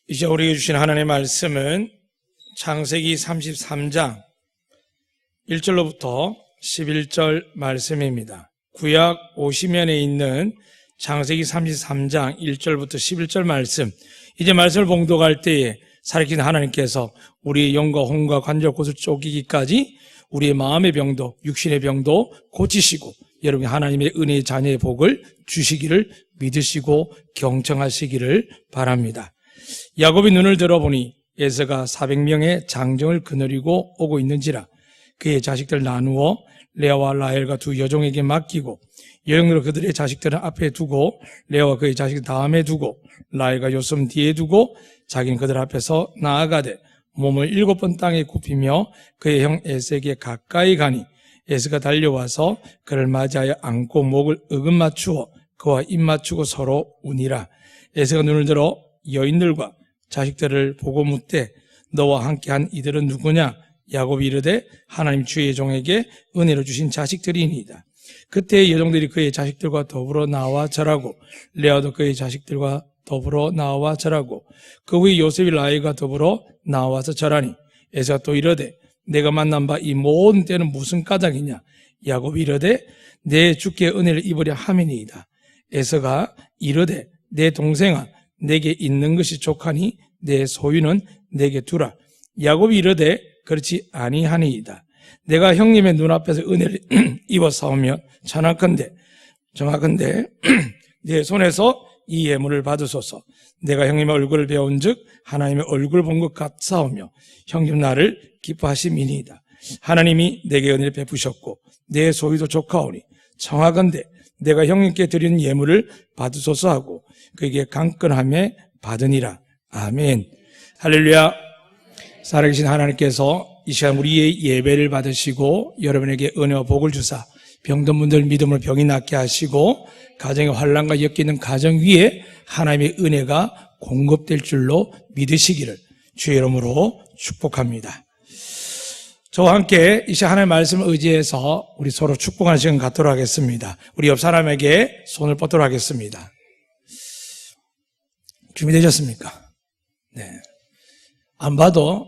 이제 우리에게 주신 하나님의 말씀은 창세기 33장 1절로부터 11절 말씀입니다. 구약 50면에 있는 창세기 33장 1절부터 11절 말씀, 이제 말씀을 봉독할 때에 살아계신 하나님께서 우리의 영과 혼과 관절 곳을 쪼개기까지 우리의 마음의 병도 육신의 병도 고치시고 여러분 하나님의 은혜의 자녀의 복을 주시기를 믿으시고 경청하시기를 바랍니다. 야곱이 눈을 들어보니 에서가 400명의 장정을 거느리고 오고 있는지라 그의 자식들 나누어 레아와 라헬과 두 여종에게 맡기고 여종으로 그들의 자식들은 앞에 두고 레아와 그의 자식 다음에 두고 라헬과 요섬 뒤에 두고 자기는 그들 앞에서 나아가되 몸을 7번 땅에 굽히며 그의 형 에서에게 가까이 가니 에서가 달려와서 그를 맞이하여 안고 목을 으금 맞추어 그와 입 맞추고 서로 우니라. 에서가 눈을 들어 여인들과 자식들을 보고 묻되 너와 함께한 이들은 누구냐? 야곱이 이르되 하나님 주의 종에게 은혜로 주신 자식들이니이다. 그때 여종들이 그의 자식들과 더불어 나와 절하고 레아도 그의 자식들과 더불어 나와 절하고 그 후에 요셉이 라헬과 더불어 나와서 절하니 에서가 또 이르되 내가 만난 바 이 모든 때는 무슨 까닭이냐? 야곱이 이르되 내 주께 은혜를 입으려 함이니이다. 에서가 이르되 내 동생아 내게 있는 것이 족하니 내 소유는 내게 두라. 야곱이 이르되 그렇지 아니하니이다. 내가 형님의 눈앞에서 은혜를 입어 싸우며 정하건대 내 손에서 이 예물을 받으소서. 내가 형님의 얼굴을 배운즉 하나님의 얼굴을 본 것 같사오며 형님 나를 기뻐하심이니이다. 하나님이 내게 은혜를 베푸셨고 내 소유도 족하오니 청하건대 내가 형님께 드리는 예물을 받으소서 하고 그에게 강건함에 받으니라. 아멘. 할렐루야. 살아계신 하나님께서 이 시간 우리의 예배를 받으시고 여러분에게 은혜와 복을 주사 병든 분들 믿음으로 병이 낫게 하시고 가정의 환난과 엮이는 가정 위에 하나님의 은혜가 공급될 줄로 믿으시기를 주의 이름으로 축복합니다. 저와 함께 이 시간 하나님의 말씀을 의지해서 우리 서로 축복하는 시간 갖도록 하겠습니다. 우리 옆 사람에게 손을 뻗도록 하겠습니다. 준비되셨습니까? 네. 안 봐도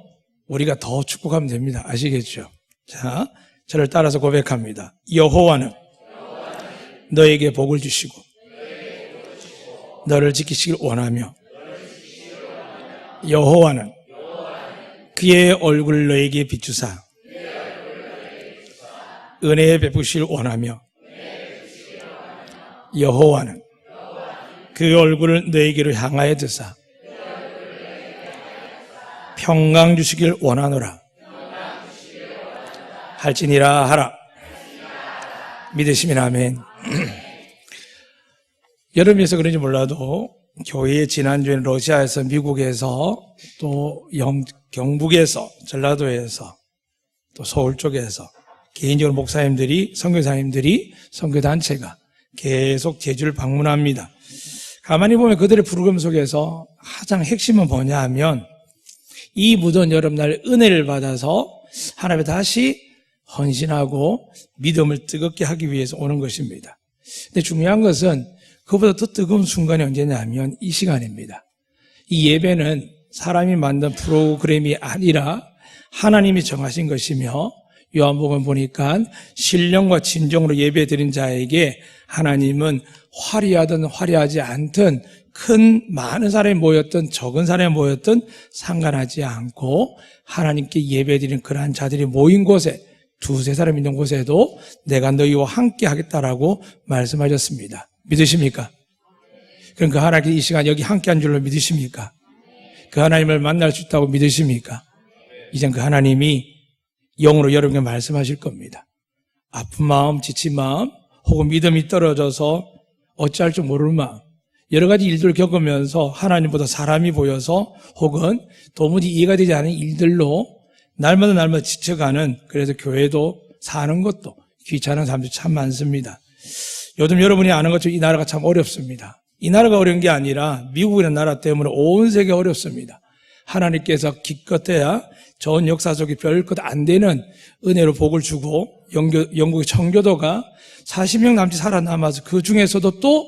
우리가 더 축복하면 됩니다. 아시겠죠? 자, 저를 따라서 고백합니다. 여호와는 너에게 복을 주시고 너를 지키시길 원하며 여호와는 그의 얼굴을 너에게 비추사 은혜에 베푸시길 원하며 여호와는 그 얼굴을 너에게로 향하여 드사 평강 주시길 원하노라. 할지니라 하라. 믿으시면 아멘. 여름에서 그런지 몰라도 교회에 지난주에는 러시아에서 미국에서 또 경북에서 전라도에서 또 서울 쪽에서 개인적으로 목사님들이 선교사님들이 선교단체가 계속 제주를 방문합니다. 가만히 보면 그들의 프로그램 속에서 가장 핵심은 뭐냐 하면 이 무더운 여름날 은혜를 받아서 하나님에 다시 헌신하고 믿음을 뜨겁게 하기 위해서 오는 것입니다. 근데 중요한 것은 그보다 더 뜨거운 순간이 언제냐 하면 이 시간입니다. 이 예배는 사람이 만든 프로그램이 아니라 하나님이 정하신 것이며 요한복음 보니까 신령과 진정으로 예배 드린 자에게 하나님은 화려하든 화려하지 않든 많은 사람이 모였든 적은 사람이 모였든 상관하지 않고 하나님께 예배 드리는 그러한 자들이 모인 곳에 두세 사람 있는 곳에도 내가 너희와 함께 하겠다라고 말씀하셨습니다. 믿으십니까? 그럼 그 하나님께 이 시간 여기 함께 한 줄로 믿으십니까? 그 하나님을 만날 수 있다고 믿으십니까? 이젠 그 하나님이 영으로 여러분에게 말씀하실 겁니다. 아픈 마음, 지친 마음, 혹은 믿음이 떨어져서 어찌할 줄 모르는 마음, 여러 가지 일들을 겪으면서 하나님보다 사람이 보여서 혹은 도무지 이해가 되지 않은 일들로 날마다 지쳐가는, 그래서 교회도 사는 것도 귀찮은 사람들이 참 많습니다. 요즘 여러분이 아는 것처럼 이 나라가 참 어렵습니다. 이 나라가 어려운 게 아니라 미국이라는 나라 때문에 온 세계가 어렵습니다. 하나님께서 기껏해야 전 역사 속에 별것 안 되는 은혜로 복을 주고 영국의 청교도가 40명 남짓 살아남아서 그 중에서도 또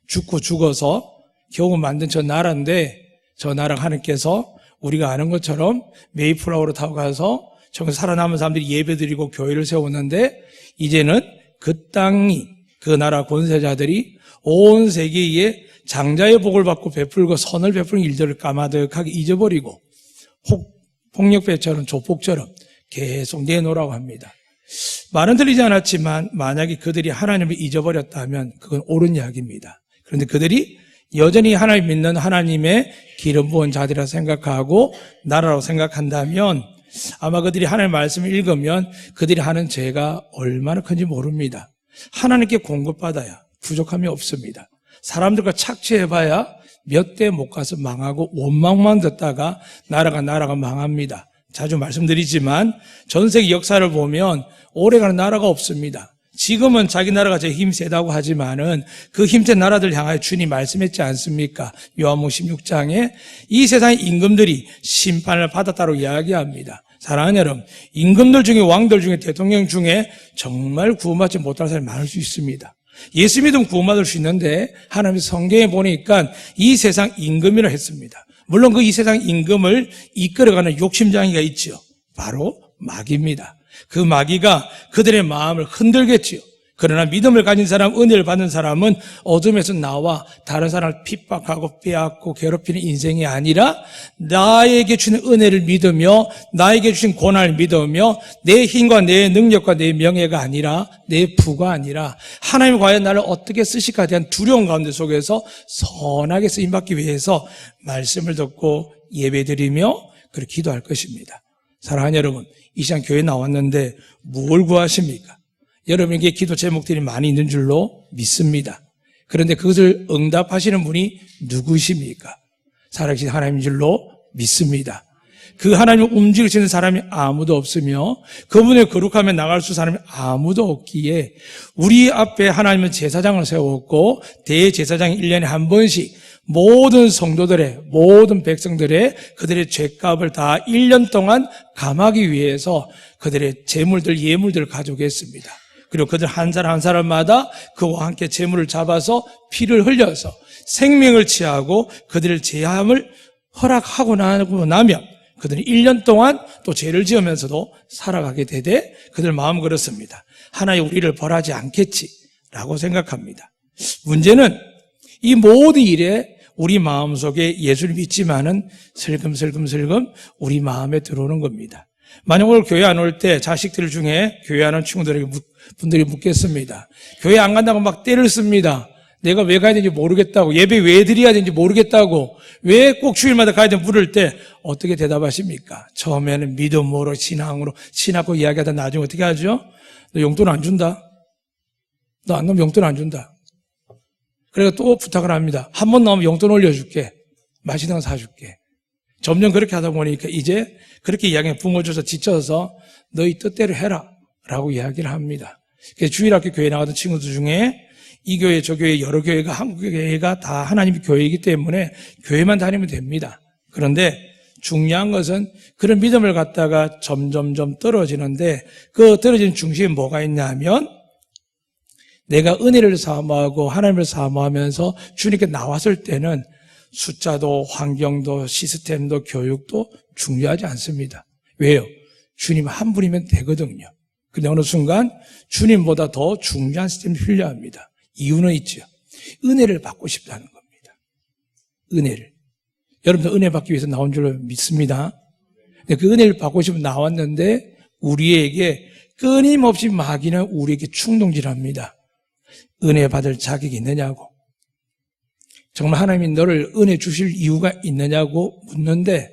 죽고 죽어서 겨우 만든 저 나라인데 저 나라가 하나님께서 우리가 아는 것처럼 메이플라워로 타고 가서 저기서 살아남은 사람들이 예배드리고 교회를 세웠는데 이제는 그 땅이 그 나라 권세자들이 온 세계에 장자의 복을 받고 베풀고 선을 베푸는 일들을 까마득하게 잊어버리고 폭력배처럼 조폭처럼 계속 내놓으라고 합니다. 말은 들리지 않았지만 만약에 그들이 하나님을 잊어버렸다면 그건 옳은 이야기입니다. 그런데 그들이 여전히 하나님 믿는 하나님의 기름 부은 자들이라 생각하고 나라라고 생각한다면 아마 그들이 하나님의 말씀을 읽으면 그들이 하는 죄가 얼마나 큰지 모릅니다. 하나님께 공급받아야 부족함이 없습니다. 사람들과 착취해봐야 몇 대 못 가서 망하고 원망만 듣다가 나라가 망합니다. 자주 말씀드리지만 전 세계 역사를 보면 오래가는 나라가 없습니다. 지금은 자기 나라가 제일 힘 세다고 하지만은 그 힘센 나라들 향하여 주님 말씀했지 않습니까? 요한복음 16장에 이 세상의 임금들이 심판을 받았다고 이야기합니다. 사랑하는 여러분, 임금들 중에 왕들 중에 대통령 중에 정말 구원받지 못할 사람이 많을 수 있습니다. 예수 믿으면 구원받을 수 있는데 하나님 성경에 보니까 이 세상 임금이라 했습니다. 물론 그 이 세상 임금을 이끌어가는 욕심장애가 있죠. 바로 마귀입니다. 그 마귀가 그들의 마음을 흔들겠지요. 그러나 믿음을 가진 사람, 은혜를 받는 사람은 어둠에서 나와 다른 사람을 핍박하고 빼앗고 괴롭히는 인생이 아니라 나에게 주는 은혜를 믿으며 나에게 주신 고난을 믿으며 내 힘과 내 능력과 내 명예가 아니라 내 부가 아니라 하나님이 과연 나를 어떻게 쓰실까에 대한 두려움 가운데 속에서 선하게 쓰임받기 위해서 말씀을 듣고 예배드리며 그렇게 기도할 것입니다. 사랑하는 여러분, 이 시간 교회에 나왔는데 뭘 구하십니까? 여러분에게 기도 제목들이 많이 있는 줄로 믿습니다. 그런데 그것을 응답하시는 분이 누구십니까? 살아계신 하나님인 줄로 믿습니다. 그 하나님을 움직이시는 사람이 아무도 없으며 그분의 거룩함에 나갈 수 있는 사람이 아무도 없기에 우리 앞에 하나님은 제사장을 세웠고 대제사장이 1년에 한 번씩 모든 성도들의 모든 백성들의 그들의 죄값을 다 1년 동안 감하기 위해서 그들의 재물들 예물들을 가져오겠습니다. 그리고 그들 한 사람 한 사람마다 그와 함께 재물을 잡아서 피를 흘려서 생명을 취하고 그들의 제함을 허락하고 나면 그들이 1년 동안 또 죄를 지으면서도 살아가게 되되 그들 마음은 그렇습니다. 하나님 우리를 벌하지 않겠지라고 생각합니다. 문제는 이 모든 일에 우리 마음속에 예수를 믿지만은 슬금슬금 우리 마음에 들어오는 겁니다. 만약 오늘 교회 안 올 때 자식들 중에 교회 안 온 친구들에게 분들이 묻겠습니다. 교회 안 간다고 막 때를 씁니다. 내가 왜 가야 되는지 모르겠다고, 예배 왜 드려야 되는지 모르겠다고, 왜 꼭 주일마다 가야 되는지 물을 때 어떻게 대답하십니까? 처음에는 믿음으로 신앙으로 신하고 이야기하다 나중에 어떻게 하죠? 너 용돈 안 준다. 너 안 나오면 용돈 안 준다. 그래서 또 부탁을 합니다. 한 번 나오면 용돈 올려줄게. 맛있는 거 사줄게. 점점 그렇게 하다 보니까 이제 그렇게 이야기해 부모줘서 지쳐서 너희 뜻대로 해라 라고 이야기를 합니다. 그래서 주일학교 교회 나가던 친구들 중에 이 교회 저 교회 여러 교회가 한국 교회가 다 하나님의 교회이기 때문에 교회만 다니면 됩니다. 그런데 중요한 것은 그런 믿음을 갖다가 점점점 떨어지는데 그 떨어지는 중심에 뭐가 있냐면 내가 은혜를 사모하고 하나님을 사모하면서 주님께 나왔을 때는 숫자도 환경도 시스템도 교육도 중요하지 않습니다. 왜요? 주님 한 분이면 되거든요. 근데 어느 순간 주님보다 더 중요한 시스템이 필요합니다. 이유는 있죠. 은혜를 받고 싶다는 겁니다. 은혜를. 여러분도 은혜 받기 위해서 나온 줄로 믿습니다. 근데 그 은혜를 받고 싶어 나왔는데 우리에게 끊임없이 마귀는 우리에게 충동질합니다. 은혜 받을 자격이 있느냐고. 정말 하나님이 너를 은혜 주실 이유가 있느냐고 묻는데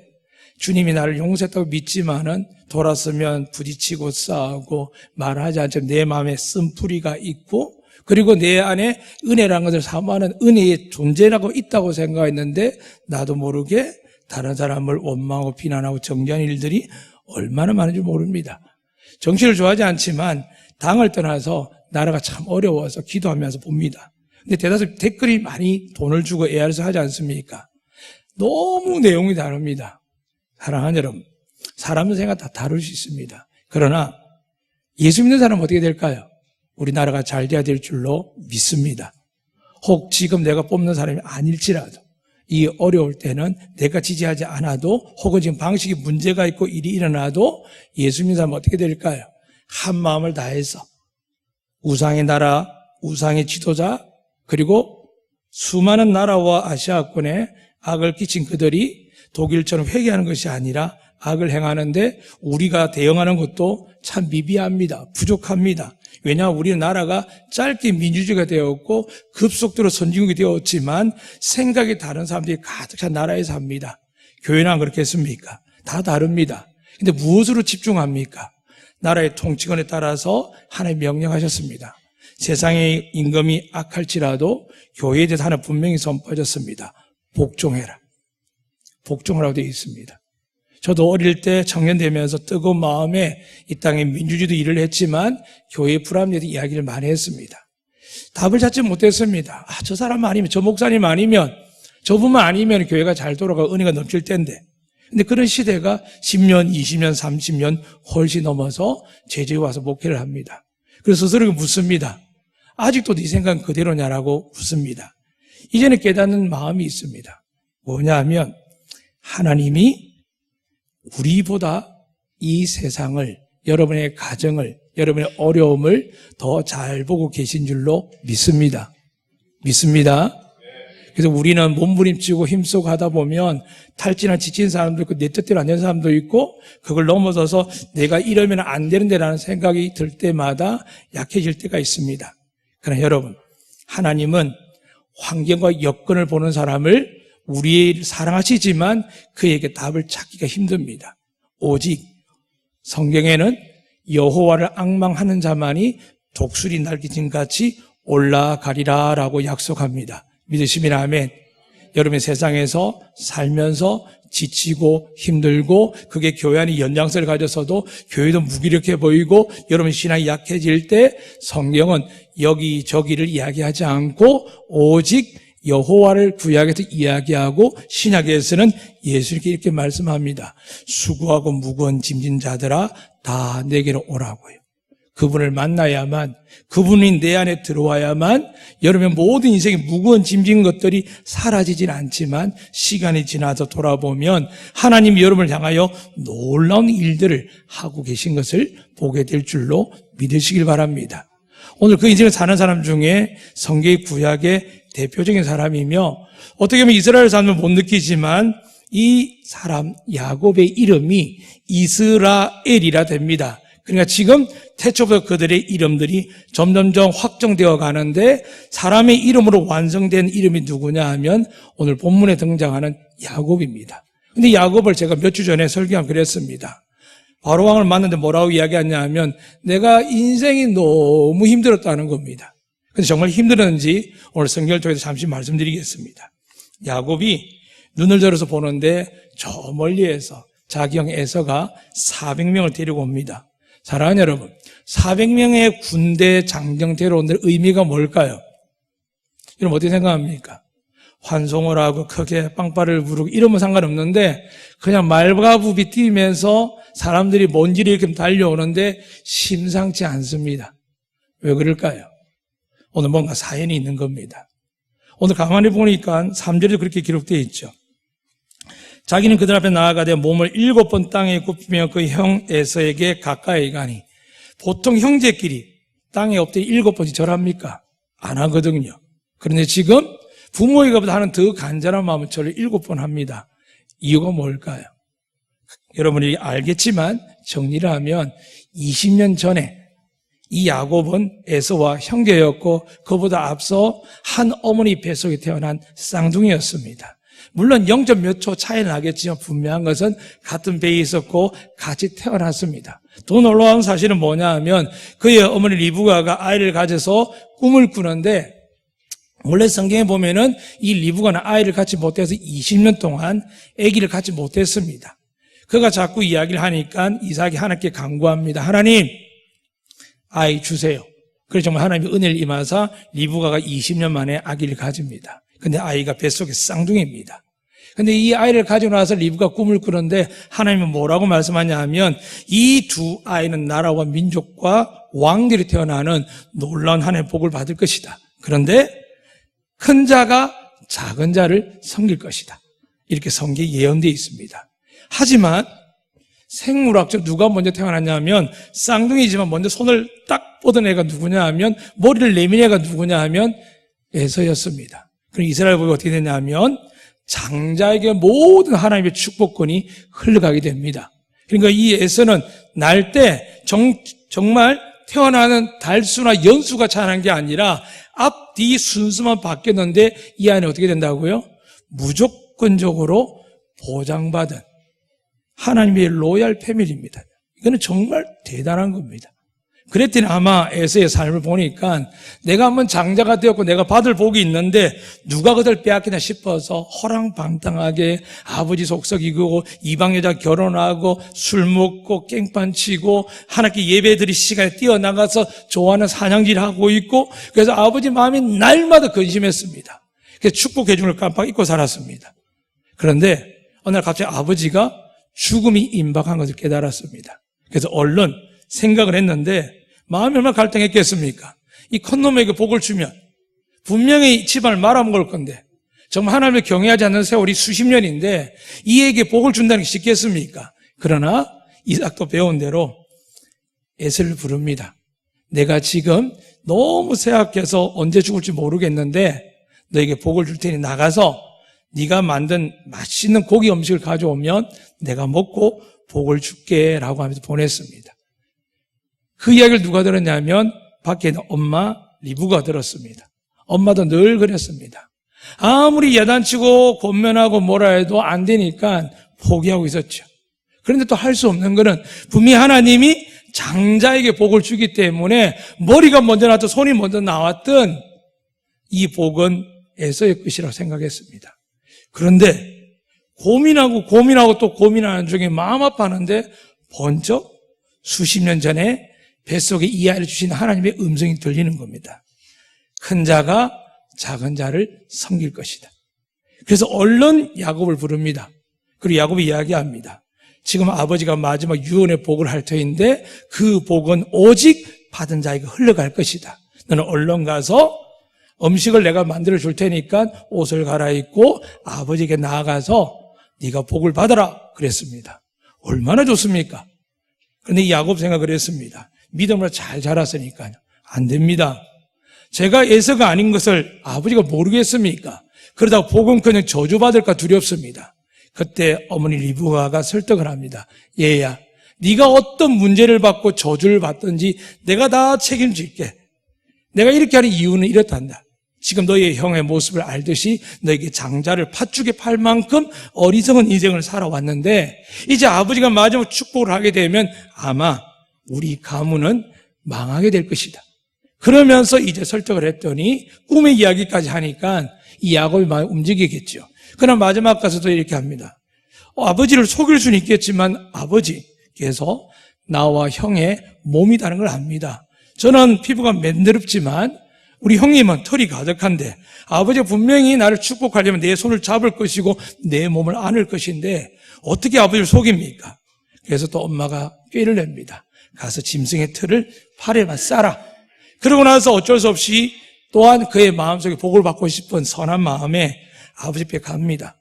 주님이 나를 용서했다고 믿지만은 돌았으면 부딪히고 싸우고 말하지 않지만 내 마음에 쓴뿌리가 있고 그리고 내 안에 은혜라는 것을 사모하는 은혜의 존재라고 있다고 생각했는데 나도 모르게 다른 사람을 원망하고 비난하고 정죄하는 일들이 얼마나 많은지 모릅니다. 정치를 좋아하지 않지만 당을 떠나서 나라가 참 어려워서 기도하면서 봅니다. 근데 대다수 댓글이 많이 돈을 주고 AR에서 하지 않습니까? 너무 내용이 다릅니다. 사랑하는 여러분, 사람 생각 다 다를 수 있습니다. 그러나 예수 믿는 사람은 어떻게 될까요? 우리나라가 잘 돼야 될 줄로 믿습니다. 혹 지금 내가 뽑는 사람이 아닐지라도 이 어려울 때는 내가 지지하지 않아도 혹은 지금 방식이 문제가 있고 일이 일어나도 예수 믿는 사람은 어떻게 될까요? 한 마음을 다해서 우상의 나라, 우상의 지도자, 그리고 수많은 나라와 아시아권에 악을 끼친 그들이 독일처럼 회개하는 것이 아니라 악을 행하는데 우리가 대응하는 것도 참 미비합니다. 부족합니다. 왜냐하면 우리 나라가 짧게 민주주의가 되었고 급속도로 선진국이 되었지만 생각이 다른 사람들이 가득 찬 나라에 삽니다. 교회는 안 그렇겠습니까? 다 다릅니다. 근데 무엇으로 집중합니까? 나라의 통치권에 따라서 하나님 명령하셨습니다. 세상의 임금이 악할지라도 교회에 대해서 하나 분명히 선포하셨습니다. 복종해라. 복종하라고 되어 있습니다. 저도 어릴 때 청년 되면서 뜨거운 마음에 이 땅에 민주주의도 일을 했지만 교회 불합리에 대해 이야기를 많이 했습니다. 답을 찾지 못했습니다. 저 사람 아니면, 저 목사님 아니면, 저분만 아니면 교회가 잘 돌아가고 은혜가 넘칠 텐데. 근데 그런 시대가 10년, 20년, 30년 훨씬 넘어서 제주에 와서 목회를 합니다. 그래서 스스로 묻습니다. 아직도 네 생각은 그대로냐라고 묻습니다. 이제는 깨닫는 마음이 있습니다. 뭐냐 하면 하나님이 우리보다 이 세상을, 여러분의 가정을, 여러분의 어려움을 더 잘 보고 계신 줄로 믿습니다. 믿습니다. 그래서 우리는 몸부림치고 힘쓰고 하다 보면 탈진한 지친 사람도 있고 내 뜻대로 안 되는 사람도 있고 그걸 넘어서서 내가 이러면 안 되는데라는 생각이 들 때마다 약해질 때가 있습니다. 그러나 여러분, 하나님은 환경과 여건을 보는 사람을 우리를 사랑하시지만 그에게 답을 찾기가 힘듭니다. 오직 성경에는 여호와를 앙망하는 자만이 독수리 날개진 같이 올라가리라 라고 약속합니다. 믿으시면 아멘. 여러분 세상에서 살면서 지치고 힘들고 그게 교회 안에 연장성을 가져서도 교회도 무기력해 보이고 여러분 신앙이 약해질 때 성경은 여기저기를 이야기하지 않고 오직 여호와를 구약에서 이야기하고 신약에서는 예수님께 이렇게 말씀합니다. 수고하고 무거운 짐진 자들아 다 내게로 오라고요. 그분을 만나야만, 그분이 내 안에 들어와야만 여러분 모든 인생의 무거운 짐진 것들이 사라지진 않지만 시간이 지나서 돌아보면 하나님이 여러분을 향하여 놀라운 일들을 하고 계신 것을 보게 될 줄로 믿으시길 바랍니다. 오늘 그 인생을 사는 사람 중에 성경의 구약의 대표적인 사람이며 어떻게 보면 이스라엘 사람은 못 느끼지만 이 사람 야곱의 이름이 이스라엘이라 됩니다. 그러니까 지금 태초부터 그들의 이름들이 점점점 확정되어 가는데 사람의 이름으로 완성된 이름이 누구냐 하면 오늘 본문에 등장하는 야곱입니다. 근데 야곱을 제가 몇 주 전에 설교한 그랬습니다. 바로왕을 만났는데 뭐라고 이야기하냐 하면 내가 인생이 너무 힘들었다는 겁니다. 근데 정말 힘들었는지 오늘 성경을 통해서 잠시 말씀드리겠습니다. 야곱이 눈을 들어서 보는데 저 멀리에서 자기 형 에서가 400명을 데리고 옵니다. 사랑하는 여러분, 400명의 군대 장정 데려온 데 의미가 뭘까요? 여러분 어떻게 생각합니까? 환송을 하고 크게 빵빠를 부르고 이러면 상관없는데 그냥 말과 부비 뛰면서 사람들이 먼지를 이렇게 달려오는데 심상치 않습니다. 왜 그럴까요? 오늘 뭔가 사연이 있는 겁니다. 오늘 가만히 보니까 3절에도 그렇게 기록되어 있죠. 자기는 그들 앞에 나아가되 몸을 7번 땅에 굽히며 그 형 에서에게 가까이 가니 보통 형제끼리 땅에 엎드려 7번씩 절합니까? 안 하거든요. 그런데 지금 부모에게보다 하는 더 간절한 마음은 절을 7번 합니다. 이유가 뭘까요? 여러분이 알겠지만 정리를 하면 20년 전에 이 야곱은 에서와 형제였고 그보다 앞서 한 어머니 뱃속에 태어난 쌍둥이였습니다. 물론 0. 몇 초 차이는 나겠지만 분명한 것은 같은 배에 있었고 같이 태어났습니다. 더 놀라운 사실은 뭐냐 하면 그의 어머니 리브가가 아이를 가져서 꿈을 꾸는데 원래 성경에 보면은 이 리브가는 아이를 갖지 못해서 20년 동안 아기를 갖지 못했습니다. 그가 자꾸 이야기를 하니까 이삭이 하나님께 간구합니다. 하나님, 아이 주세요. 그래서 정말 하나님이 은혜를 임하사 리브가가 20년 만에 아기를 가집니다. 근데 아이가 뱃속에 쌍둥이입니다. 근데 이 아이를 가지고 나서 리브가 꿈을 꾸는데 하나님은 뭐라고 말씀하냐 하면 이 두 아이는 나라와 민족과 왕들이 태어나는 놀라운 하나님의 복을 받을 것이다. 그런데 큰 자가 작은 자를 섬길 것이다. 이렇게 성경에 예언되어 있습니다. 하지만 생물학적 누가 먼저 태어났냐면 쌍둥이지만 먼저 손을 딱 뻗은 애가 누구냐 하면 머리를 내민 애가 누구냐 하면 에서였습니다. 그럼 이스라엘 복이 어떻게 되냐면 장자에게 모든 하나님의 축복권이 흘러가게 됩니다. 그러니까 이 에서는 날 때 정말 태어나는 달수나 연수가 차이난 게 아니라 앞뒤 순수만 바뀌었는데 이 안에 어떻게 된다고요? 무조건적으로 보장받은 하나님의 로얄 패밀리입니다. 이거는 정말 대단한 겁니다. 그랬더니 아마 에서의 삶을 보니까 내가 한번 장자가 되었고 내가 받을 복이 있는데 누가 그들 빼앗기나 싶어서 허랑방탕하게 아버지 속썩이고 이방 여자 결혼하고 술 먹고 깽판 치고 하나님께 예배드릴 시간에 뛰어나가서 좋아하는 사냥질하고 있고 그래서 아버지 마음이 날마다 근심했습니다. 그래서 축복해 주는 걸 깜빡 잊고 살았습니다. 그런데 어느 날 갑자기 아버지가 죽음이 임박한 것을 깨달았습니다. 그래서 얼른 생각을 했는데 마음이 얼마나 갈등했겠습니까? 이 큰 놈에게 복을 주면 분명히 집안을 말아먹을 건데 정말 하나님을 경외하지 않는 세월이 수십 년인데 이에게 복을 준다는 게 쉽겠습니까? 그러나 이삭도 배운 대로 에서를 부릅니다. 내가 지금 너무 쇠약해서 언제 죽을지 모르겠는데 너에게 복을 줄 테니 나가서 네가 만든 맛있는 고기 음식을 가져오면 내가 먹고 복을 줄게 라고 하면서 보냈습니다. 그 이야기를 누가 들었냐면 밖에 있는 엄마 리브가 들었습니다. 엄마도 늘 그랬습니다. 아무리 야단치고 권면하고 뭐라 해도 안 되니까 포기하고 있었죠. 그런데 또 할 수 없는 거는 분명히 하나님이 장자에게 복을 주기 때문에 머리가 먼저 나왔든 손이 먼저 나왔든 이 복은 에서의 것이라고 생각했습니다. 그런데 고민하고 또 고민하는 중에 마음 아파하는데 번쩍 수십 년 전에 뱃속에 이 아이를 주신 하나님의 음성이 들리는 겁니다. 큰 자가 작은 자를 섬길 것이다. 그래서 얼른 야곱을 부릅니다. 그리고 야곱이 이야기합니다. 지금 아버지가 마지막 유언의 복을 할 터인데 그 복은 오직 받은 자에게 흘러갈 것이다. 너는 얼른 가서 음식을 내가 만들어 줄 테니까 옷을 갈아입고 아버지에게 나아가서 네가 복을 받아라 그랬습니다. 얼마나 좋습니까? 그런데 이 야곱 생각을 했습니다. 믿음으로 잘 자랐으니까요. 안 됩니다. 제가 에서가 아닌 것을 아버지가 모르겠습니까? 그러다가 복은커녕 저주받을까 두렵습니다. 그때 어머니 리브가가 설득을 합니다. 얘야, 네가 어떤 문제를 받고 저주를 받든지 내가 다 책임질게. 내가 이렇게 하는 이유는 이렇단다. 지금 너의 형의 모습을 알듯이 너에게 장자를 팥죽에 팔 만큼 어리석은 인생을 살아왔는데 이제 아버지가 마지막 축복을 하게 되면 아마 우리 가문은 망하게 될 것이다. 그러면서 이제 설득을 했더니 꿈의 이야기까지 하니까 이 야곱이 많이 움직이겠죠. 그러나 마지막 가서도 이렇게 합니다. 아버지를 속일 수는 있겠지만 아버지께서 나와 형의 몸이라는 걸 압니다. 저는 피부가 맨드럽지만 우리 형님은 털이 가득한데 아버지가 분명히 나를 축복하려면 내 손을 잡을 것이고 내 몸을 안을 것인데 어떻게 아버지를 속입니까? 그래서 또 엄마가 꾀를 냅니다. 가서 짐승의 털을 팔에만 싸라. 그러고 나서 어쩔 수 없이 또한 그의 마음속에 복을 받고 싶은 선한 마음에 아버지 께 갑니다.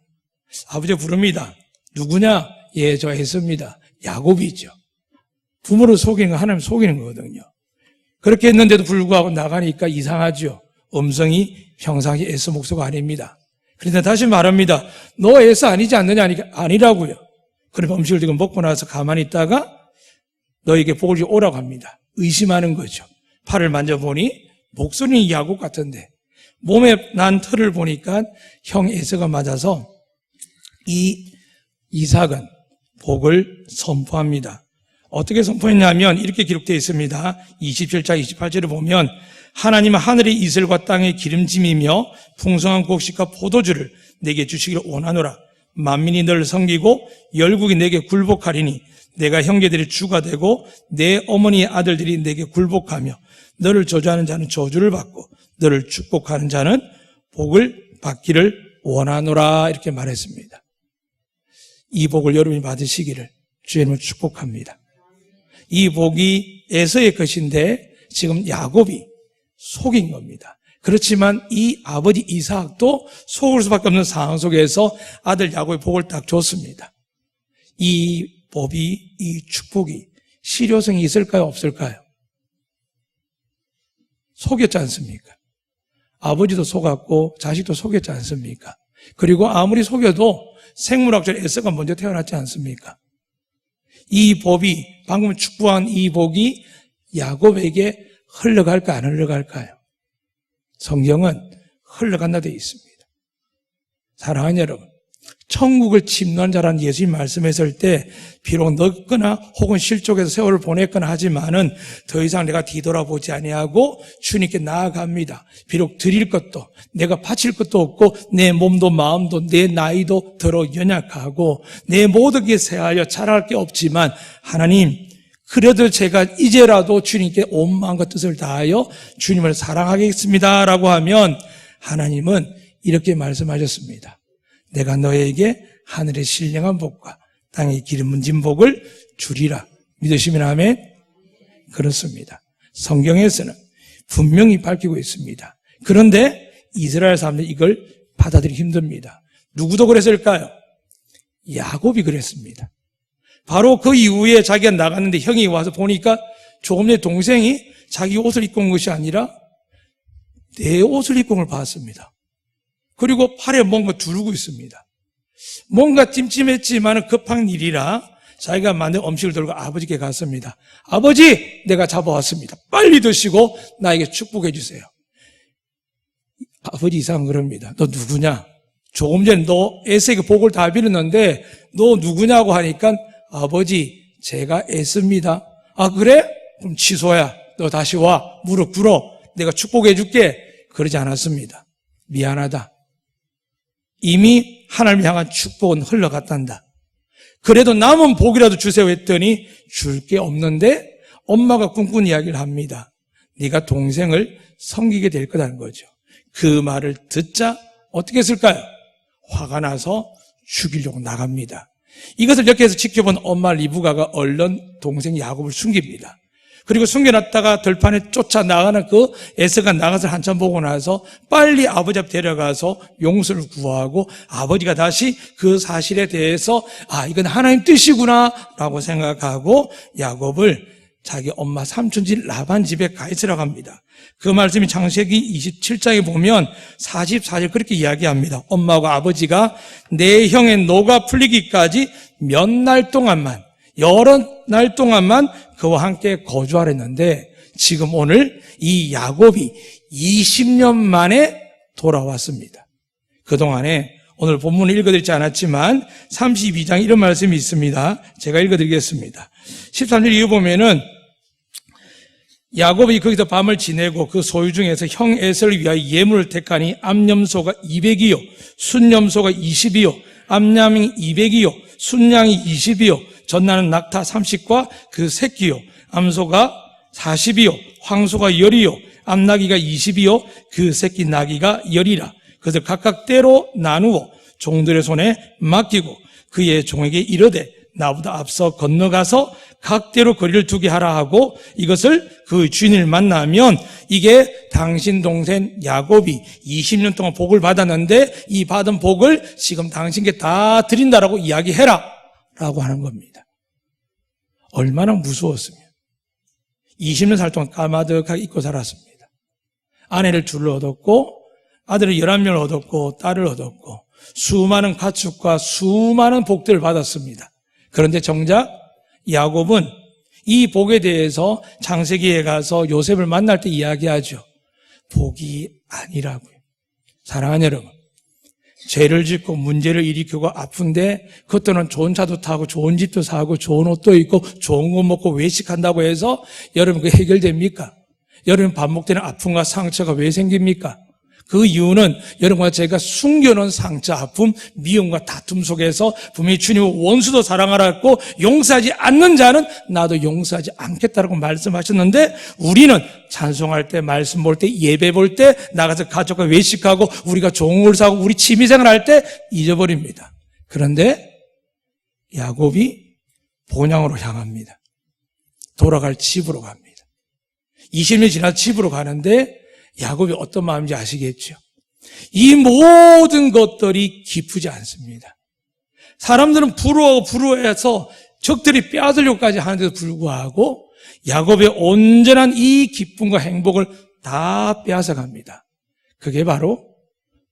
아버지 부릅니다. 누구냐? 예, 저 에서입니다. 야곱이죠. 부모를 속이는 거 하나님 속이는 거거든요. 그렇게 했는데도 불구하고 나가니까 이상하죠. 음성이 평상시 에서 목소리가 아닙니다. 그런데 다시 말합니다. 너 에서 아니지 않느냐? 아니라고요. 그러면 음식을 지금 먹고 나서 가만히 있다가 너에게 복을 주고 오라고 합니다. 의심하는 거죠. 팔을 만져보니 목소리는 야곱 같은데 몸에 난 털을 보니까 형 에서가 맞아서 이 이삭은 복을 선포합니다. 어떻게 선포했냐면 이렇게 기록되어 있습니다. 27장 28절을 보면 하나님은 하늘의 이슬과 땅의 기름짐이며 풍성한 곡식과 포도주를 내게 주시기를 원하노라. 만민이 너를 섬기고 열국이 내게 굴복하리니 내가 형제들의 주가 되고 내 어머니의 아들들이 내게 굴복하며 너를 저주하는 자는 저주를 받고 너를 축복하는 자는 복을 받기를 원하노라 이렇게 말했습니다. 이 복을 여러분이 받으시기를 주의 이름으로 축복합니다. 이 복이 에서의 것인데 지금 야곱이 속인 겁니다. 그렇지만 이 아버지 이삭도 속을 수밖에 없는 상황 속에서 아들 야곱의 복을 딱 줬습니다. 이 법이, 이 축복이 실효성이 있을까요? 없을까요? 속였지 않습니까? 아버지도 속았고 자식도 속였지 않습니까? 그리고 아무리 속여도 생물학적 에서가 먼저 태어났지 않습니까? 이 법이, 방금 축복한 이 복이 야곱에게 흘러갈까 안 흘러갈까요? 성경은 흘러간다 되어 있습니다. 사랑하는 여러분, 천국을 침노한 자라는 예수님 말씀했을 때 비록 늙거나 혹은 실족해서 세월을 보냈거나 하지만은 더 이상 내가 뒤돌아보지 아니하고 주님께 나아갑니다. 비록 드릴 것도 내가 바칠 것도 없고 내 몸도 마음도 내 나이도 더러 연약하고 내 모든 게 새하여 자랄 게 없지만 하나님, 그래도 제가 이제라도 주님께 온 마음과 뜻을 다하여 주님을 사랑하겠습니다 라고 하면 하나님은 이렇게 말씀하셨습니다. 내가 너에게 하늘의 신령한 복과 땅의 기름 진 복을 주리라. 믿으시면 아멘? 그렇습니다. 성경에서는 분명히 밝히고 있습니다. 그런데 이스라엘 사람들이 이걸 받아들이기 힘듭니다. 누구도 그랬을까요? 야곱이 그랬습니다. 바로 그 이후에 자기가 나갔는데 형이 와서 보니까 조금 전에 동생이 자기 옷을 입고 온 것이 아니라 내 옷을 입고 온 걸 봤습니다. 그리고 팔에 뭔가 두르고 있습니다. 뭔가 찜찜했지만 급한 일이라 자기가 만든 음식을 들고 아버지께 갔습니다. 아버지, 내가 잡아왔습니다. 빨리 드시고 나에게 축복해 주세요. 아버지 이상은 그럽니다. 너 누구냐? 조금 전에 너 에서에게 복을 다 빌었는데 너 누구냐고 하니까 아버지, 제가 에서입니다. 아, 그래? 그럼 취소야. 너 다시 와. 무릎 꿇어. 내가 축복해 줄게. 그러지 않았습니다. 미안하다. 이미 하나님을 향한 축복은 흘러갔단다. 그래도 남은 복이라도 주세요 했더니 줄 게 없는데 엄마가 꿈꾼 이야기를 합니다. 네가 동생을 섬기게 될 거라는 거죠. 그 말을 듣자 어떻게 했을까요? 화가 나서 죽이려고 나갑니다. 이것을 옆에서 지켜본 엄마 리브가가 얼른 동생 야곱을 숨깁니다. 그리고 숨겨놨다가 들판에 쫓아나가는 그 에서가 나가서 한참 보고 나서 빨리 아버지 앞 데려가서 용서를 구하고 아버지가 다시 그 사실에 대해서 이건 하나님 뜻이구나 라고 생각하고 야곱을 자기 엄마 삼촌집 라반 집에 가 있으라고 합니다. 그 말씀이 창세기 27장에 보면 44절 그렇게 이야기합니다. 엄마와 아버지가 내 형의 노가 풀리기까지 몇 날 동안만, 여러 날 동안만 그와 함께 거주하랬는데 지금 오늘 이 야곱이 20년 만에 돌아왔습니다. 그동안에 오늘 본문을 읽어드리지 않았지만 32장 이런 말씀이 있습니다. 제가 읽어드리겠습니다. 13절 이후 보면은 야곱이 거기서 밤을 지내고 그 소유 중에서 형 에서를 위하여 예물을 택하니 암염소가 200이요 순염소가 20이요 암양이 200이요 순양이 20이요 전나는 낙타 30과 그 새끼요 암소가 40이요 황소가 10이요 암나귀가 20이요 그 새끼 나귀가 10이라. 그것을 각각 때로 나누어 종들의 손에 맡기고 그의 종에게 이르되 나보다 앞서 건너가서 각대로 거리를 두게 하라 하고 이것을 그 주인을 만나면 이게 당신 동생 야곱이 20년 동안 복을 받았는데 이 받은 복을 지금 당신께 다 드린다라고 이야기해라 라고 하는 겁니다. 얼마나 무서웠으면 20년 살 동안 까마득하게 잊고 살았습니다. 아내를 둘러 얻었고 아들을 11명을 얻었고 딸을 얻었고 수많은 가축과 수많은 복들을 받았습니다. 그런데 정작 야곱은 이 복에 대해서 창세기에 가서 요셉을 만날 때 이야기하죠. 복이 아니라고요. 사랑하는 여러분, 죄를 짓고 문제를 일으키고 아픈데 그것도는 좋은 차도 타고 좋은 집도 사고 좋은 옷도 입고 좋은 거 먹고 외식한다고 해서 여러분 그 해결됩니까? 여러분 밥 먹을 때는 아픔과 상처가 왜 생깁니까? 그 이유는 여러분과 제가 숨겨놓은 상처, 아픔, 미움과 다툼 속에서 분명히 주님의 원수도 사랑하라 했고 용서하지 않는 자는 나도 용서하지 않겠다라고 말씀하셨는데 우리는 찬송할 때, 말씀 볼 때, 예배 볼 때, 나가서 가족과 외식하고 우리가 좋은 걸 사고 우리 취미생활 할 때 잊어버립니다. 그런데 야곱이 본향으로 향합니다. 돌아갈 집으로 갑니다. 20년이 지나 집으로 가는데 야곱이 어떤 마음인지 아시겠죠? 이 모든 것들이 기쁘지 않습니다. 사람들은 부러워해서 적들이 빼앗으려고까지 하는데도 불구하고 야곱의 온전한 이 기쁨과 행복을 다 빼앗아 갑니다. 그게 바로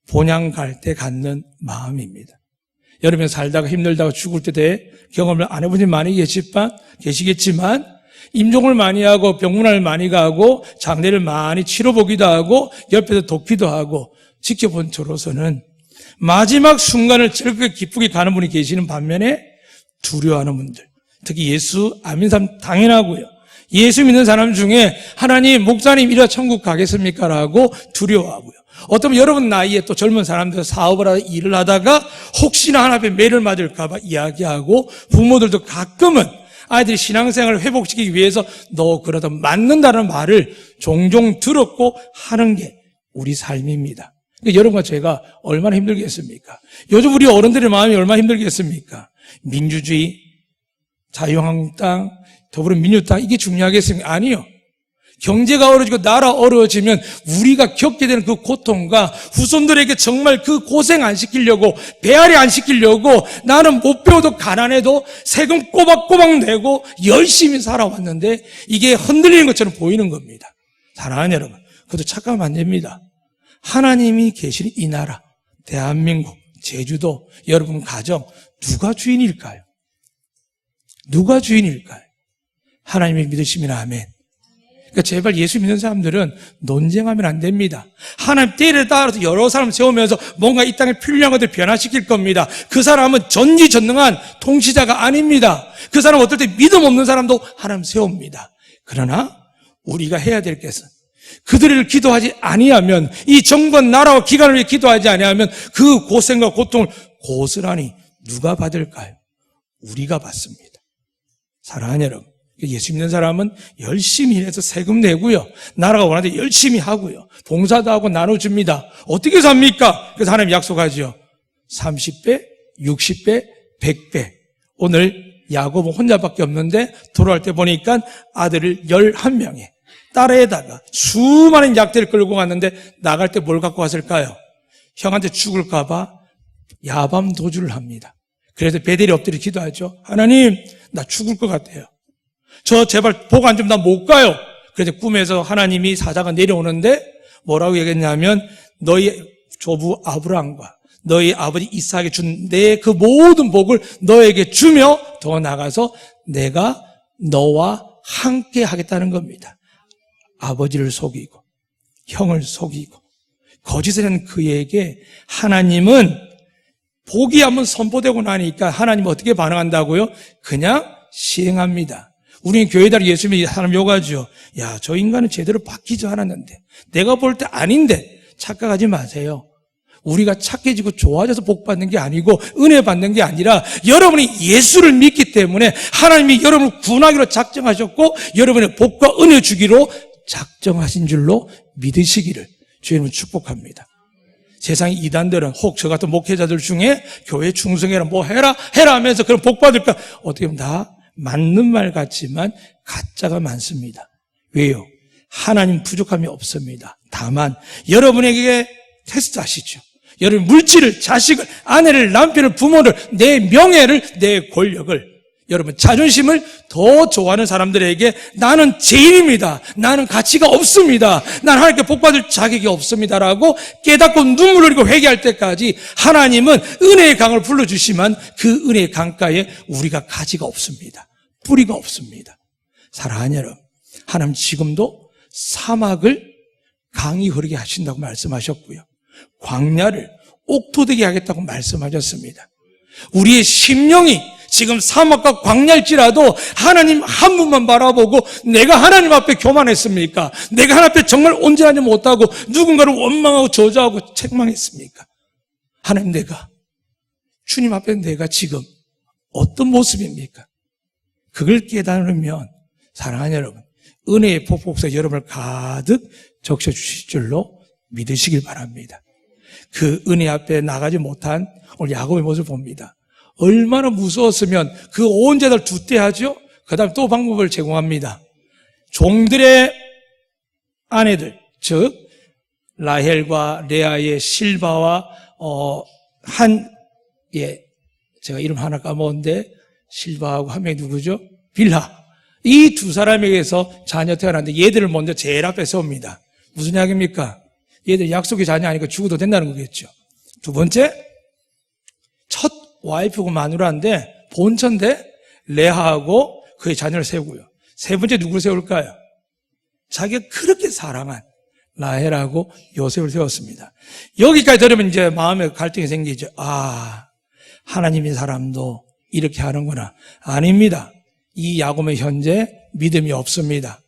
본향 갈 때 갖는 마음입니다. 여러분 살다가 힘들다가 죽을 때 대해 경험을 안 해보신 많이 계시겠지만 임종을 많이 하고 병문안을 많이 가고 장례를 많이 치러보기도 하고 옆에서 돕기도 하고 지켜본 저로서는 마지막 순간을 즐겁게 기쁘게 가는 분이 계시는 반면에 두려워하는 분들, 특히 예수 안 믿는 사람 당연하고요. 예수 믿는 사람 중에 하나님 목사님 이래 천국 가겠습니까? 라고 두려워하고요. 어쩌면 여러분 나이에 또 젊은 사람들 사업을 하다 일을 하다가 혹시나 하나님의 매를 맞을까 봐 이야기하고 부모들도 가끔은 아이들이 신앙생활을 회복시키기 위해서 너 그러다 맞는다는 말을 종종 들었고 하는 게 우리 삶입니다. 그러니까 여러분과 제가 얼마나 힘들겠습니까? 요즘 우리 어른들의 마음이 얼마나 힘들겠습니까? 민주주의, 자유한국당, 더불어민주당 이게 중요하겠습니까? 아니요. 경제가 어려지고 나라 어려워지면 우리가 겪게 되는 그 고통과 후손들에게 정말 그 고생 안 시키려고 배앓이 안 시키려고 나는 못 배워도 가난해도 세금 꼬박꼬박 내고 열심히 살아왔는데 이게 흔들리는 것처럼 보이는 겁니다. 사랑하는 여러분, 그것도 착각하면 안 됩니다. 하나님이 계시는 이 나라, 대한민국, 제주도, 여러분 가정 누가 주인일까요? 누가 주인일까요? 하나님을 믿으시면 아멘. 그러니까 제발 예수 믿는 사람들은 논쟁하면 안 됩니다. 하나님 때에 따라서 여러 사람 세우면서 뭔가 이 땅에 필요한 것들 변화시킬 겁니다. 그 사람은 전지전능한 통치자가 아닙니다. 그 사람은 어떨 때 믿음 없는 사람도 하나님 세웁니다. 그러나 우리가 해야 될 것은 그들을 기도하지 아니하면 이 정권 나라와 기관을 위해 기도하지 아니하면 그 고생과 고통을 고스란히 누가 받을까요? 우리가 받습니다. 사랑하는 여러분, 예수 믿는 사람은 열심히 일해서 세금 내고요. 나라가 원하는데 열심히 하고요. 봉사도 하고 나눠줍니다. 어떻게 삽니까? 그래서 하나님 약속하죠. 30배, 60배, 100배. 오늘 야곱은 혼자밖에 없는데 돌아올 때 보니까 아들을 11명에 딸에다가 수많은 약대를 끌고 갔는데 나갈 때 뭘 갖고 갔을까요? 형한테 죽을까 봐 야밤 도주를 합니다. 그래서 베델이 엎드려 기도하죠. 하나님, 나 죽을 것 같아요. 저 제발 보고 안 좀 나 못 가요. 그래서 꿈에서 하나님이 사자가 내려오는데 뭐라고 얘기했냐면 너희 조부 아브라함과 너희 아버지 이삭에게 준 내 그 모든 복을 너에게 주며 더 나가서 내가 너와 함께 하겠다는 겁니다. 아버지를 속이고 형을 속이고 거짓을 한 그에게 하나님은 복이 한번 선포되고 나니까 하나님은 어떻게 반응한다고요? 그냥 시행합니다. 우리는 교회다 예수 믿는 사람 욕하죠. 야, 저 인간은 제대로 바뀌지 않았는데 내가 볼 때 아닌데 착각하지 마세요. 우리가 착해지고 좋아져서 복 받는 게 아니고 은혜 받는 게 아니라 여러분이 예수를 믿기 때문에 하나님이 여러분을 구원하기로 작정하셨고 여러분의 복과 은혜 주기로 작정하신 줄로 믿으시기를 주님은 축복합니다. 세상 이단들은 혹 저 같은 목회자들 중에 교회 충성해라 뭐 해라 하면서 그런 복 받을까? 어떻게 보면 다 맞는 말 같지만 가짜가 많습니다. 왜요? 하나님 부족함이 없습니다. 다만 여러분에게 테스트하시죠. 여러분 물질을, 자식을, 아내를, 남편을, 부모를, 내 명예를, 내 권력을, 여러분 자존심을 더 좋아하는 사람들에게 나는 죄인입니다. 나는 가치가 없습니다. 난 하나님께 복받을 자격이 없습니다라고 깨닫고 눈물 흘리고 회개할 때까지 하나님은 은혜의 강을 불러주시면 그 은혜의 강가에 우리가 가치가 없습니다. 뿌리가 없습니다. 사랑하는 여러분, 하나님 지금도 사막을 강이 흐르게 하신다고 말씀하셨고요. 광야를 옥토되게 하겠다고 말씀하셨습니다. 우리의 심령이 지금 사막과 광야일지라도 하나님 한 분만 바라보고 내가 하나님 앞에 교만했습니까? 내가 하나님 앞에 정말 온전하지 못하고 누군가를 원망하고 저주하고 책망했습니까? 하나님 내가 주님 앞에 내가 지금 어떤 모습입니까? 그걸 깨달으면 사랑하는 여러분 은혜의 폭포에서 여러분을 가득 적셔주실 줄로 믿으시길 바랍니다. 그 은혜 앞에 나가지 못한 오늘 야곱의 모습을 봅니다. 얼마나 무서웠으면 그 온 재단을 두떼하죠. 그 다음에 또 방법을 제공합니다. 종들의 아내들, 즉 라헬과 레아의 실바와 제가 이름 하나 까먹었는데 실바하고 한 명이 누구죠? 빌하. 이 두 사람에게서 자녀 태어났는데 얘들을 먼저 제일 앞에 세웁니다. 무슨 이야기입니까? 얘들 약속의 자녀 아니까 죽어도 된다는 거겠죠. 두 번째, 첫 와이프고 마누라인데 본처인데 레아하고 그의 자녀를 세우고요. 세 번째 누구를 세울까요? 자기가 그렇게 사랑한 라헬하고 요셉을 세웠습니다. 여기까지 들으면 이제 마음에 갈등이 생기죠. 하나님의 사람도 이렇게 하는구나. 아닙니다. 이 야곱은 현재 믿음이 없습니다.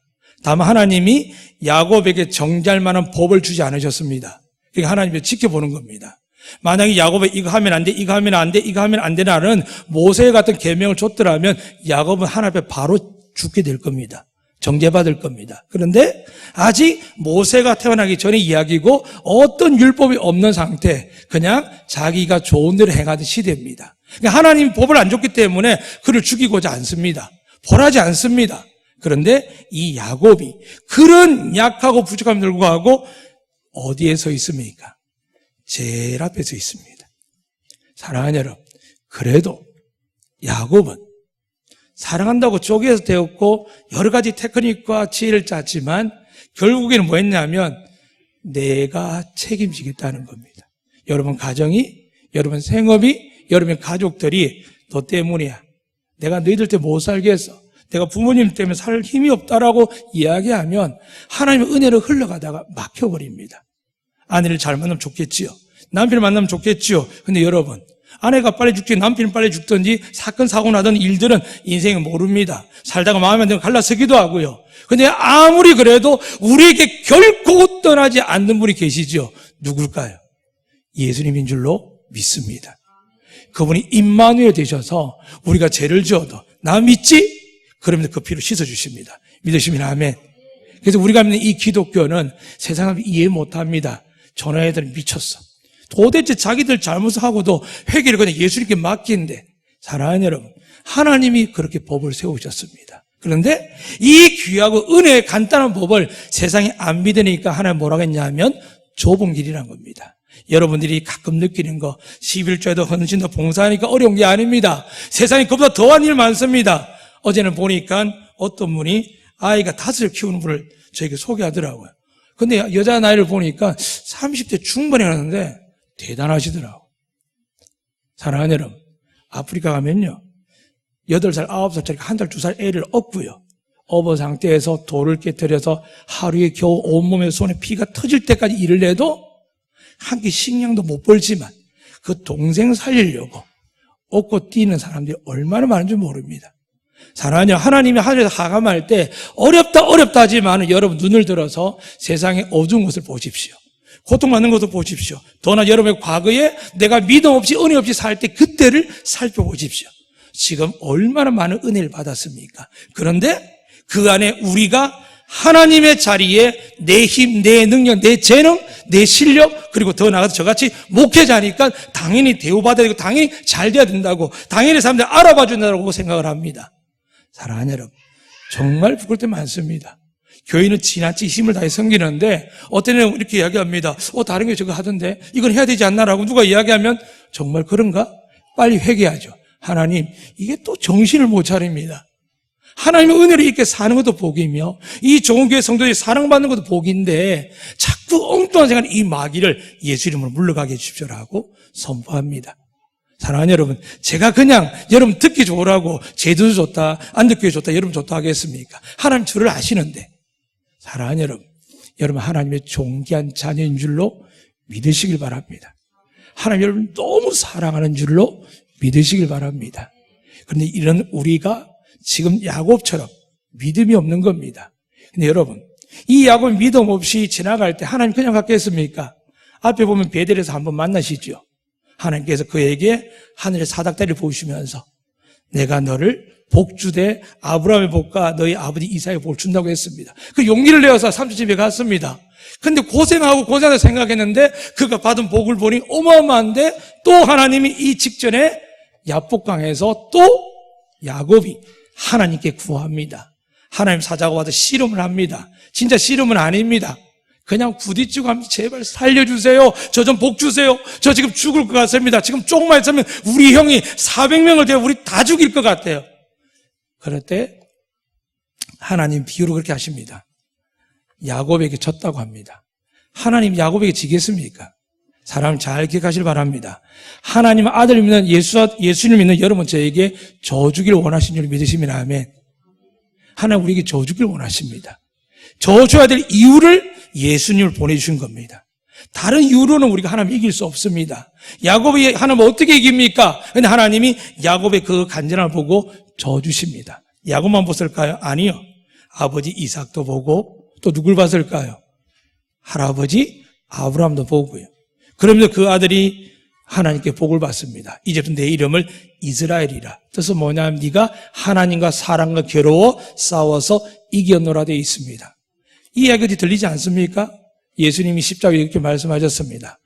다만 하나님이 야곱에게 정죄할 만한 법을 주지 않으셨습니다. 그러니까 하나님이 지켜보는 겁니다. 만약에 야곱이 이거 하면 안 돼, 이거 하면 안 돼, 이거 하면 안 되나는 모세 같은 계명을 줬더라면 야곱은 하나님 앞에 바로 죽게 될 겁니다. 정죄받을 겁니다. 그런데 아직 모세가 태어나기 전의 이야기고 어떤 율법이 없는 상태, 그냥 자기가 좋은 대로 행하던 시대입니다. 그러니까 하나님이 법을 안 줬기 때문에 그를 죽이고자 않습니다. 벌하지 않습니다. 그런데 이 야곱이 그런 약하고 부족함에 불구하고 어디에 서 있습니까? 제일 앞에 서 있습니다. 사랑하는 여러분, 그래도 야곱은 사랑한다고 쪼개서 되었고 여러 가지 테크닉과 지혜를 짰지만 결국에는 뭐 했냐면 내가 책임지겠다는 겁니다. 여러분 가정이, 여러분 생업이, 여러분 가족들이 너 때문이야. 내가 너희들 때문에 못 살겠어. 내가 부모님 때문에 살 힘이 없다라고 이야기하면 하나님의 은혜로 흘러가다가 막혀버립니다. 아내를 잘 만나면 좋겠지요. 남편을 만나면 좋겠지요. 근데 여러분, 아내가 빨리 죽든지 남편이 빨리 죽든지 사건 사고 나던 일들은 인생을 모릅니다. 살다가 마음에 안 들면 갈라서기도 하고요. 근데 아무리 그래도 우리에게 결코 떠나지 않는 분이 계시죠. 누굴까요? 예수님인 줄로 믿습니다. 그분이 임마누엘 되셔서 우리가 죄를 지어도 나 믿지? 그러면 그 피로 씻어주십니다. 믿으시면 아멘. 그래서 우리가 믿는 이 기독교는 세상 사람이 이해 못합니다. 전화애들은 미쳤어. 도대체 자기들 잘못하고도 회개를 그냥 예수님께 맡긴데, 사랑하는 여러분, 하나님이 그렇게 법을 세우셨습니다. 그런데 이 귀하고 은혜의 간단한 법을 세상이 안 믿으니까 하나님 뭐라고 했냐면 좁은 길이란 겁니다. 여러분들이 가끔 느끼는 거 11조에도 헌신도 봉사하니까 어려운 게 아닙니다. 세상에 그보다 더한 일 많습니다. 어제는 보니까 어떤 분이 아이가 5을 키우는 분을 저에게 소개하더라고요. 근데 여자 나이를 보니까 30대 중반에 하는데 대단하시더라고요. 사랑하는 여러분, 아프리카 가면요 8살, 9살짜리 1달, 2살 애를 업고요, 업은 상태에서 돌을 깨뜨려서 하루에 겨우 온몸에 손에 피가 터질 때까지 일을 해도 한 끼 식량도 못 벌지만 그 동생 살리려고 업고 뛰는 사람들이 얼마나 많은지 모릅니다. 사랑하는 여러분, 하나님이 하늘에서 하감할 때 어렵다 하지만 여러분 눈을 들어서 세상의 어두운 것을 보십시오. 고통받는 것도 보십시오. 더나 여러분의 과거에 내가 믿음 없이 은혜 없이 살 때 그때를 살펴보십시오. 지금 얼마나 많은 은혜를 받았습니까? 그런데 그 안에 우리가 하나님의 자리에 내 힘, 내 능력, 내 재능, 내 실력, 그리고 더 나아가서 저같이 목회자니까 당연히 대우받아야 되고 당연히 잘 돼야 된다고, 당연히 사람들이 알아봐 준다고 생각을 합니다. 사랑하는 여러분, 정말 부끄러울 때 많습니다. 교회는 지나치 힘을 다해 섬기는데 어떤 애는 이렇게 이야기합니다. 다른 게 저거 하던데 이건 해야 되지 않나라고 누가 이야기하면 정말 그런가? 빨리 회개하죠. 하나님, 이게 또 정신을 못 차립니다. 하나님의 은혜를 있게 사는 것도 복이며 이 좋은 교회 성도들이 사랑받는 것도 복인데 자꾸 엉뚱한 생각에 이 마귀를 예수 이름으로 물러가게 해주십시오라고 선포합니다. 사랑하는 여러분, 제가 그냥 여러분 듣기 좋으라고 제도 좋다, 안 듣기 좋다, 여러분 좋다 하겠습니까? 하나님 저를 아시는데. 사랑하는 여러분 하나님의 존귀한 자녀인 줄로 믿으시길 바랍니다. 하나님 여러분 너무 사랑하는 줄로 믿으시길 바랍니다. 그런데 이런 우리가 지금 야곱처럼 믿음이 없는 겁니다. 근데 여러분, 이 야곱 믿음 없이 지나갈 때 하나님 그냥 갔겠습니까? 앞에 보면 베델에서 한번 만나시죠. 하나님께서 그에게 하늘의 사닥다리를 보시면서 내가 너를 복주되 아브라함의 복과 너희 아버지 이삭의 복을 준다고 했습니다. 그 용기를 내어서 삼촌 집에 갔습니다. 근데 고생하다 생각했는데 그가 받은 복을 보니 어마어마한데 또 하나님이 이 직전에 야복강에서 또 야곱이 하나님께 구합니다. 하나님 사자가 와서 씨름을 합니다. 진짜 씨름은 아닙니다. 그냥 부딪히고 하면 제발 살려주세요. 저 좀 복 주세요. 저 지금 죽을 것 같습니다. 지금 조금만 있으면 우리 형이 400명을 데려 우리 다 죽일 것 같아요. 그럴 때 하나님 비유로 그렇게 하십니다. 야곱에게 졌다고 합니다. 하나님 야곱에게 지겠습니까? 사람 잘 기억하시길 바랍니다. 하나님 아들 믿는 예수를 믿는 여러분 저에게 저 주기를 원하신 줄 믿으시면 아멘. 하나님 우리에게 저 주기를 원하십니다. 저 줘야 될 이유를 예수님을 보내주신 겁니다. 다른 이유로는 우리가 하나님 이길 수 없습니다. 야곱이 하나님 어떻게 이깁니까? 근데 하나님이 야곱의 그 간절함을 보고 저 주십니다. 야곱만 봤을까요? 아니요. 아버지 이삭도 보고 또 누굴 봤을까요? 할아버지 아브라함도 보고요. 그러면서 그 아들이 하나님께 복을 받습니다. 이제부터 내 이름을 이스라엘이라. 그래서 뭐냐면 네가 하나님과 사람과 겨루어 싸워서 이겼노라 되어 있습니다. 이 이야기 어디 들리지 않습니까? 예수님이 십자가에 이렇게 말씀하셨습니다.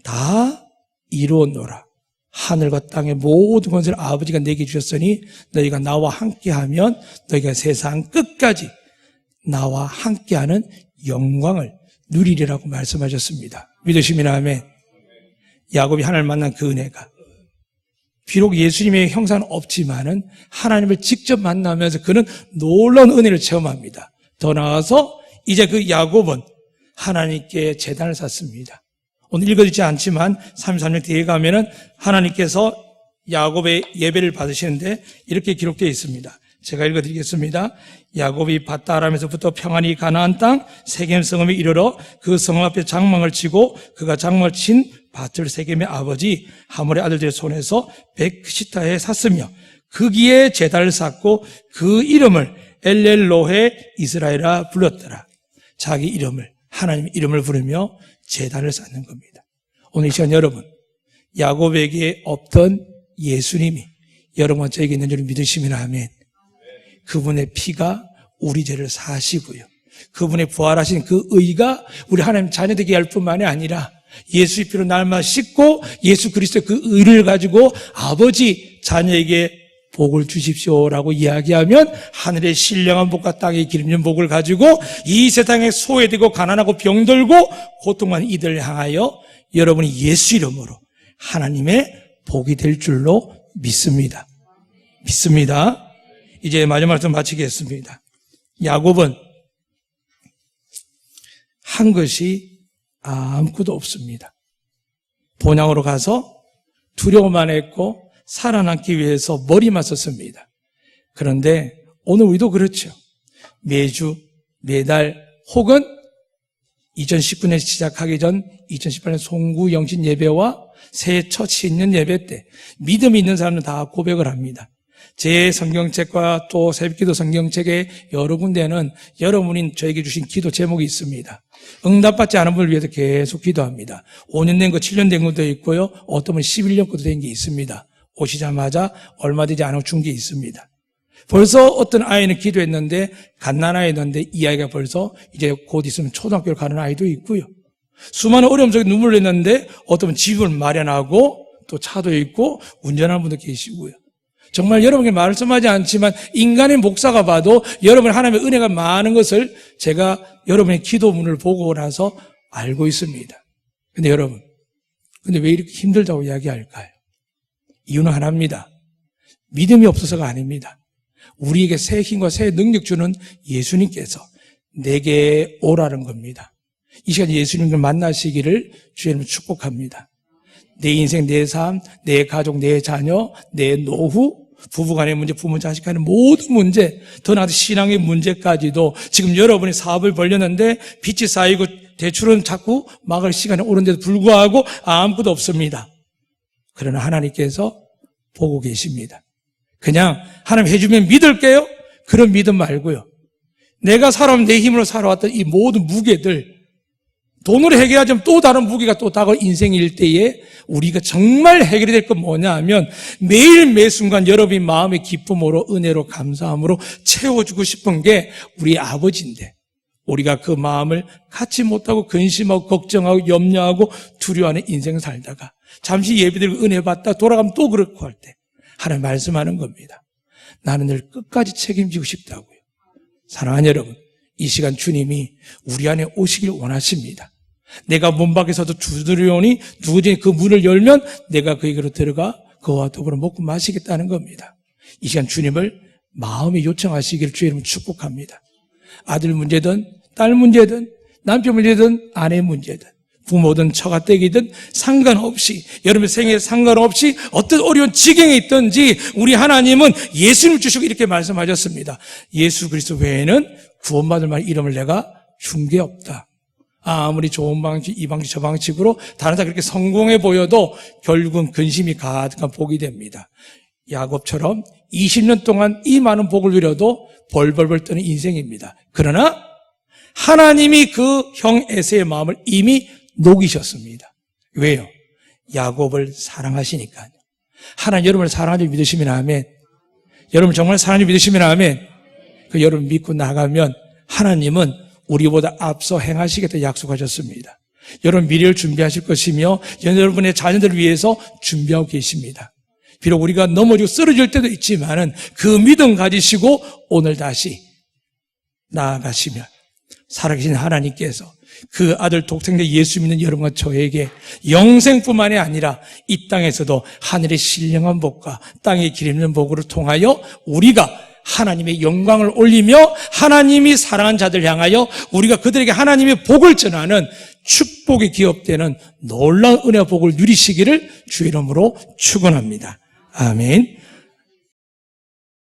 다 이루었노라. 하늘과 땅의 모든 것을 아버지가 내게 주셨으니 너희가 나와 함께하면 너희가 세상 끝까지 나와 함께하는 영광을 누리리라고 말씀하셨습니다. 믿으시면 아멘. 야곱이 하나님을 만난 그 은혜가 비록 예수님의 형상은 없지만은 하나님을 직접 만나면서 그는 놀라운 은혜를 체험합니다. 더 나아가서 이제 그 야곱은 하나님께 제단을 쌓습니다. 오늘 읽어지지 않지만 33년 뒤에 가면은 하나님께서 야곱의 예배를 받으시는데 이렇게 기록되어 있습니다. 제가 읽어드리겠습니다. 야곱이 밧다람에서부터 평안히 가나안 땅 세겜 성읍에 이르러 그 성읍 앞에 장막을 치고 그가 장막을 친 밭을 세겜의 아버지 하몰의 아들들의 손에서 백시타에 샀으며 거기에 제단을 쌓고 그 이름을 엘렐로헤 이스라엘아 불렀더라. 자기 이름을 하나님의 이름을 부르며 제단을 쌓는 겁니다. 오늘 이 시간 여러분 야곱에게 없던 예수님이 여러분 저에게 있는 줄 믿으시면 아멘. 그분의 피가 우리 죄를 사하시고요. 그분의 부활하신 그 의가 우리 하나님 자녀되게 할 뿐만이 아니라 예수의 피로 날마다 씻고 예수 그리스도의 그 의를 가지고 아버지 자녀에게 복을 주십시오라고 이야기하면 하늘의 신령한 복과 땅의 기름진 복을 가지고 이 세상에 소외되고 가난하고 병들고 고통만 이들을 향하여 여러분이 예수 이름으로 하나님의 복이 될 줄로 믿습니다. 믿습니다. 이제 마지막 말씀 마치겠습니다. 야곱은 한 것이 아무것도 없습니다. 본향으로 가서 두려워만 했고 살아남기 위해서 머리만 썼습니다. 그런데 오늘 우리도 그렇죠. 매주, 매달 혹은 2019년 시작하기 전 2018년 송구 영신 예배와 새해 첫 신년 예배 때 믿음이 있는 사람은 다 고백을 합니다. 제 성경책과 또 새벽기도 성경책의 여러 군데는 여러분이 저에게 주신 기도 제목이 있습니다. 응답받지 않은 분을 위해서 계속 기도합니다. 5년 된 거, 7년 된 것도 있고요. 어떤 분은 11년 것도 된 게 있습니다. 오시자마자 얼마 되지 않은 준 게 있습니다. 벌써 어떤 아이는 기도했는데 갓난아이였는데 이 아이가 벌써 이제 곧 있으면 초등학교를 가는 아이도 있고요. 수많은 어려움 속에 눈물을 냈는데 어떤 분은 집을 마련하고 또 차도 있고 운전하는 분도 계시고요. 정말 여러분께 말씀하지 않지만 인간의 목사가 봐도 여러분 하나님의 은혜가 많은 것을 제가 여러분의 기도문을 보고 나서 알고 있습니다. 근데 여러분, 근데 왜 이렇게 힘들다고 이야기할까요? 이유는 하나입니다. 믿음이 없어서가 아닙니다. 우리에게 새 힘과 새 능력 주는 예수님께서 내게 오라는 겁니다. 이 시간 예수님을 만나시기를 주님 축복합니다. 내 인생, 내 삶, 내 가족, 내 자녀, 내 노후, 부부간의 문제, 부모 자식 간의 모든 문제, 더 나아가 신앙의 문제까지도 지금 여러분이 사업을 벌렸는데 빚이 쌓이고 대출은 자꾸 막을 시간이 오는데도 불구하고 아무것도 없습니다. 그러나 하나님께서 보고 계십니다. 그냥 하나님 해주면 믿을게요? 그런 믿음 말고요. 내가 살아온 내 힘으로 살아왔던 이 모든 무게들 돈으로 해결하자면 또 다른 무게가 또 다가올 인생일 때에 우리가 정말 해결이 될 건 뭐냐 하면 매일 매 순간 여러분이 마음의 기쁨으로 은혜로 감사함으로 채워주고 싶은 게 우리 아버지인데 우리가 그 마음을 갖지 못하고 근심하고 걱정하고 염려하고 두려워하는 인생을 살다가 잠시 예배드리고 은혜 받다 돌아가면 또 그렇고 할 때 하나님 말씀하는 겁니다. 나는 늘 끝까지 책임지고 싶다고요. 사랑하는 여러분, 이 시간 주님이 우리 안에 오시길 원하십니다. 내가 문 밖에서도 두드리오니 누구든지 그 문을 열면 내가 그에게로 들어가 그와 더불어 먹고 마시겠다는 겁니다. 이 시간 주님을 마음에 요청하시기를 주의 이름으로 축복합니다. 아들 문제든 딸 문제든 남편 문제든 아내 문제든 부모든 처가댁이든 상관없이 여러분의 생애에 상관없이 어떤 어려운 지경에 있든지 우리 하나님은 예수님을 주시고 이렇게 말씀하셨습니다. 예수 그리스도 외에는 구원받을 만한 이름을 내가 준 게 없다. 아무리 좋은 방식, 이 방식, 저 방식으로 다른 사람 그렇게 성공해 보여도 결국은 근심이 가득한 복이 됩니다. 야곱처럼 20년 동안 이 많은 복을 누려도 벌벌벌 떠는 인생입니다. 그러나 하나님이 그 형 에서의 마음을 이미 녹이셨습니다. 왜요? 야곱을 사랑하시니까요. 하나님 여러분을 사랑하는 줄 믿으시면 아멘. 여러분 정말 사랑하는 줄 믿으시면 아멘. 그 여러분 믿고 나가면 하나님은 우리보다 앞서 행하시겠다 약속하셨습니다. 여러분 미래를 준비하실 것이며 여러분의 자녀들을 위해서 준비하고 계십니다. 비록 우리가 넘어지고 쓰러질 때도 있지만은 그 믿음 가지시고 오늘 다시 나아가시면 살아계신 하나님께서 그 아들 독생자 예수 믿는 여러분과 저에게 영생뿐만이 아니라 이 땅에서도 하늘의 신령한 복과 땅의 길 있는 복으로 통하여 우리가 하나님의 영광을 올리며 하나님이 사랑한 자들 향하여 우리가 그들에게 하나님의 복을 전하는 축복이 기업되는 놀라운 은혜와 복을 누리시기를 주의 이름으로 축원합니다. 아멘.